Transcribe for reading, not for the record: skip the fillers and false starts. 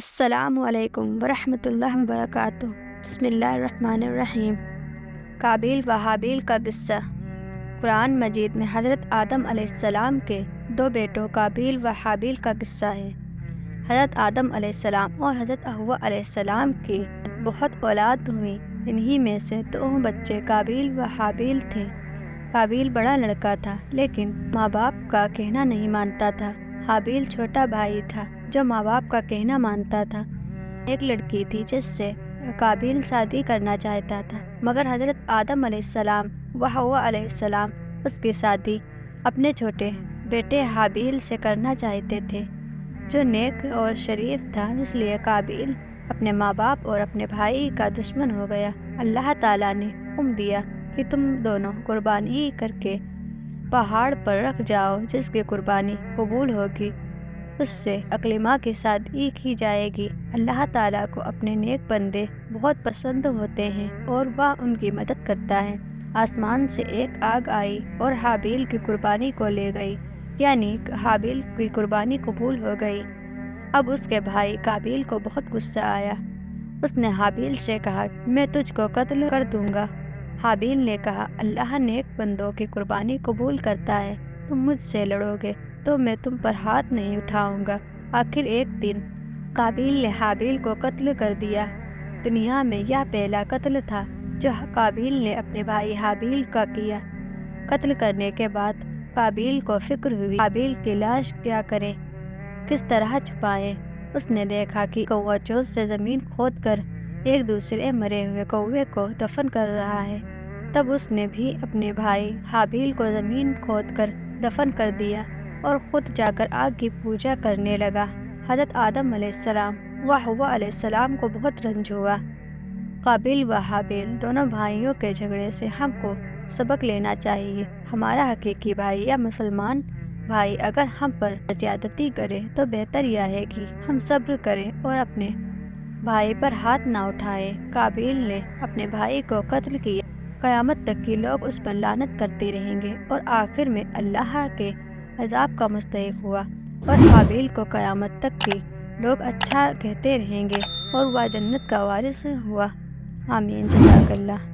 السلام علیکم ورحمۃ اللہ وبرکاتہ۔ بسم اللہ الرحمن الرحیم۔ قابیل و حابیل کا قصہ۔ قرآن مجید میں حضرت آدم علیہ السلام کے دو بیٹوں قابیل و حابیل کا قصہ ہے۔ حضرت آدم علیہ السلام اور حضرت حوا علیہ السلام کی بہت اولاد ہوئی۔ انہی میں سے دو بچے قابیل و حابیل تھے۔ قابیل بڑا لڑکا تھا لیکن ماں باپ کا کہنا نہیں مانتا تھا۔ حابیل چھوٹا بھائی تھا جو ماں باپ کا کہنا مانتا تھا۔ ایک لڑکی تھی جس سے قابیل شادی کرنا چاہتا تھا، مگر حضرت آدم علیہ السلام و حوا علیہ السلام اس کی شادی اپنے چھوٹے بیٹے حابیل سے کرنا چاہتے تھے جو نیک اور شریف تھا، اس لیے قابیل اپنے ماں باپ اور اپنے بھائی کا دشمن ہو گیا۔ اللہ تعالیٰ نے حکم دیا کہ تم دونوں قربانی کر کے پہاڑ پر رکھ جاؤ، جس کی قربانی قبول ہوگی اس سے عقل ماں کی شادی کی جائے گی۔ اللہ تعالیٰ کو اپنے نیک بندے بہت پسند ہوتے ہیں اور وہ ان کی مدد کرتا ہے۔ آسمان سے ایک آگ آئی اور حابیل کی قربانی کو لے گئی، یعنی حابیل کی قربانی قبول ہو گئی۔ اب اس کے بھائی قابیل کو بہت غصہ آیا۔ اس نے حابیل سے کہا، میں تجھ کو قتل کر دوں گا۔ حابیل نے کہا، اللہ نیک بندوں کی قربانی قبول کرتا ہے، تم مجھ سے لڑو گے تو میں تم پر ہاتھ نہیں اٹھاؤں گا۔ آخر ایک دن قابیل نے حابیل کو قتل کر دیا۔ دنیا میں یہ پہلا قتل تھا جو قابیل نے اپنے بھائی حابیل کا کیا۔ قتل کرنے کے بعد قابیل کو فکر ہوئی حابیل کی لاش کیا کریں، کس طرح چھپائیں۔ اس نے دیکھا کہ کوا چوس سے زمین کھود کر ایک دوسرے مرے ہوئے کوے کو دفن کر رہا ہے۔ تب اس نے بھی اپنے بھائی حابیل کو زمین کھود کر دفن کر دیا اور خود جا کر آگ کی پوجا کرنے لگا۔ حضرت آدم علیہ السلام و حوا علیہ السلام کو بہت رنج ہوا۔ قابیل و حابیل دونوں بھائیوں کے جھگڑے سے ہم کو سبق لینا چاہیے۔ ہمارا حقیقی بھائی یا مسلمان بھائی اگر ہم پر زیادتی کرے تو بہتر یہ ہے کہ ہم صبر کریں اور اپنے بھائی پر ہاتھ نہ اٹھائیں۔ قابیل نے اپنے بھائی کو قتل کیا، قیامت تک کے لوگ اس پر لعنت کرتے رہیں گے اور آخر میں اللہ کے عذاب کا مستحق ہوا، اور حابیل کو قیامت تک کے لوگ اچھا کہتے رہیں گے اور وہ جنت کا وارث ہوا۔ آمین۔ جزاک اللہ۔